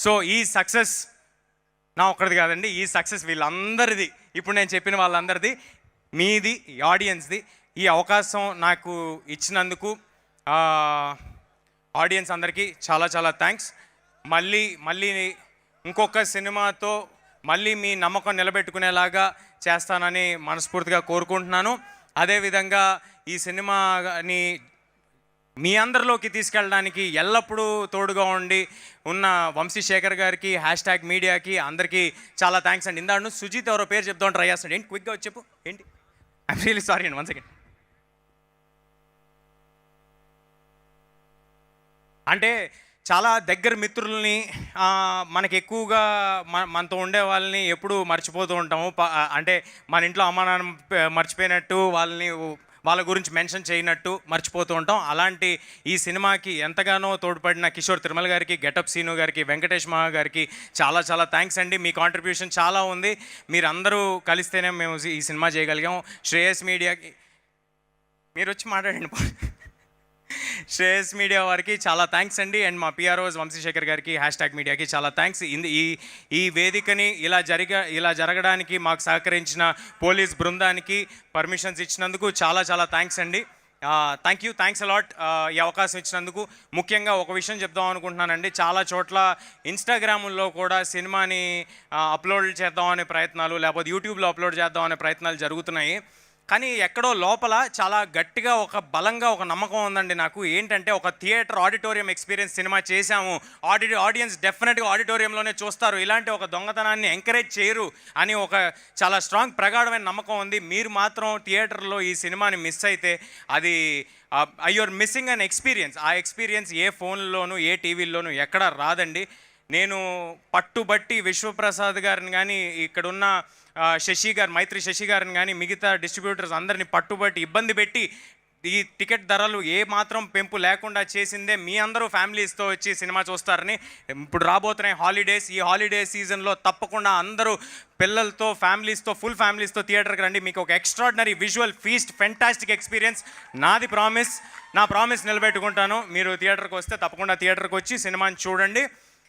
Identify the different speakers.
Speaker 1: So ఈ success నా ఒక్కడిది కాదండి, ఈ సక్సెస్ వీళ్ళందరిది, ఇప్పుడు నేను చెప్పిన వాళ్ళందరిది, మీది, ఈ ఆడియన్స్ది. ఈ అవకాశం నాకు ఇచ్చినందుకు ఆడియన్స్ అందరికీ చాలా చాలా థ్యాంక్స్. మళ్ళీ ఇంకొక సినిమాతో మళ్ళీ మీ నమ్మకం నిలబెట్టుకునేలాగా చేస్తానని మనస్ఫూర్తిగా కోరుకుంటున్నాను. అదేవిధంగా ఈ సినిమాని మీ అందరిలోకి తీసుకెళ్ళడానికి ఎల్లప్పుడూ తోడుగా ఉండి ఉన్న వంశీశేఖర్ గారికి, #మీడియాకి అందరికీ చాలా థ్యాంక్స్ అండి. ఇందాడు సుజిత్ ఎవరో పేరు చెప్తాం ట్రై చేస్తాడు. ఏంటి క్విక్గా వచ్చి చెప్పు ఏంటి? ఐఎమ్ రియలీ సారీ అండి, 1 సెకండ్. అంటే చాలా దగ్గర మిత్రుల్ని, మనకి ఎక్కువగా మనతో ఉండే వాళ్ళని ఎప్పుడూ మర్చిపోతూ ఉంటాము. అంటే మన ఇంట్లో అమ్మా నాన్న మర్చిపోయినట్టు, వాళ్ళ గురించి మెన్షన్ చేయనట్టు మర్చిపోతూ ఉంటాం. అలాంటి ఈ సినిమాకి ఎంతగానో తోడ్పడిన కిషోర్ తిరుమల గారికి, గెటప్ సీను గారికి, వెంకటేష్ మహా గారికి చాలా చాలా థ్యాంక్స్ అండి. మీ కాంట్రిబ్యూషన్ చాలా ఉంది. మీరందరూ కలిస్తేనే మేము ఈ సినిమా చేయగలిగాం. శ్రేయస్ మీడియాకి మీరు వచ్చి మాట్లాడండి. శ్రేయస్ మీడియా వారికి చాలా థ్యాంక్స్ అండి. అండ్ మా పిఆర్ఓస్ వంశీశేఖర్ గారికి, #మీడియాకి చాలా థ్యాంక్స్. ఈ వేదికని ఇలా జరగడానికి మాకు సహకరించిన పోలీస్ బృందానికి పర్మిషన్స్ ఇచ్చినందుకు చాలా చాలా థ్యాంక్స్ అండి. థ్యాంక్స్ అలాట్ ఈ అవకాశం ఇచ్చినందుకు. ముఖ్యంగా ఒక విషయం చెప్దాం అనుకుంటున్నానండి. చాలా చోట్ల ఇన్స్టాగ్రాముల్లో కూడా సినిమాని అప్లోడ్ చేద్దాం అనే ప్రయత్నాలు, లేకపోతే యూట్యూబ్లో అప్లోడ్ చేద్దాం అనే ప్రయత్నాలు జరుగుతున్నాయి. కానీ ఎక్కడో లోపల చాలా గట్టిగా బలంగా ఒక నమ్మకం ఉందండి నాకు. ఏంటంటే ఒక థియేటర్ ఆడిటోరియం ఎక్స్పీరియన్స్ సినిమా చేశాము, ఆడియన్స్ డెఫినెట్గా ఆడిటోరియంలోనే చూస్తారు, ఇలాంటి ఒక దొంగతనాన్ని ఎంకరేజ్ చేయరు అని ఒక చాలా స్ట్రాంగ్ ప్రగాఢమైన నమ్మకం ఉంది. మీరు మాత్రం థియేటర్లో ఈ సినిమాని మిస్ అయితే అది యూఆర్ మిస్సింగ్ అన్ ఎక్స్పీరియన్స్. ఆ ఎక్స్పీరియన్స్ ఏ ఫోన్లోనూ ఏ టీవీల్లోనూ ఎక్కడ రాదండి. నేను పట్టుబట్టి విశ్వప్రసాద్ గారిని కానీ, ఇక్కడున్న మైత్రి శశి గారిని కానీ, మిగతా డిస్ట్రిబ్యూటర్స్ అందరినీ పట్టుబట్టి ఇబ్బంది పెట్టి ఈ టికెట్ ధరలు ఏ మాత్రం పెంపు లేకుండా చేసిందే మీ అందరూ ఫ్యామిలీస్తో వచ్చి సినిమా చూస్తారని. ఇప్పుడు రాబోతున్నాయి హాలిడేస్. ఈ హాలిడే సీజన్లో తప్పకుండా అందరూ పిల్లలతో, ఫుల్ ఫ్యామిలీస్తో థియేటర్కి రండి. మీకు ఒక extraordinary visual feast, fantastic experience. నా ప్రామిస్ నిలబెట్టుకుంటాను. మీరు థియేటర్కి వస్తే తప్పకుండా థియేటర్కి వచ్చి సినిమాని చూడండి.